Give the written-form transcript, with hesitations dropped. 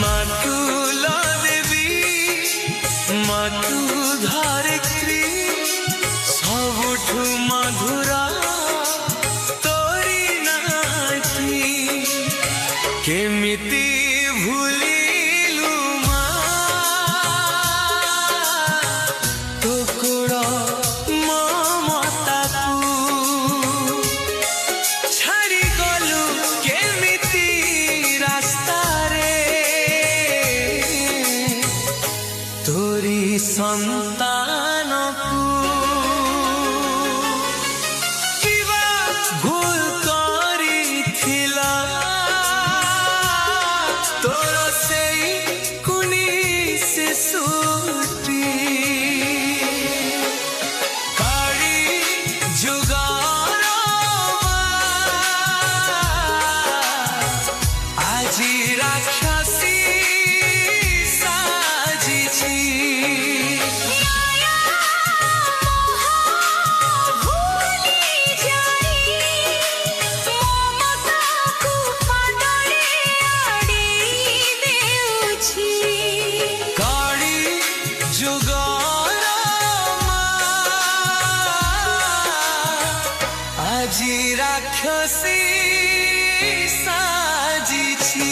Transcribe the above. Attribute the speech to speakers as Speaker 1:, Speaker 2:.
Speaker 1: मातुला देवी मातु धारित्री सबुठु मधुरा तोरी नाची केमिति भूलिलु मा तोकोड़ ममताकू छाड़ी गलु केमिति रास्ता रे तोरी संतान को भूल करी थिला तोर से कुनी से सूटी काड़ी जुगार आजी राक्षसी आजी राक्षसी साजिछि।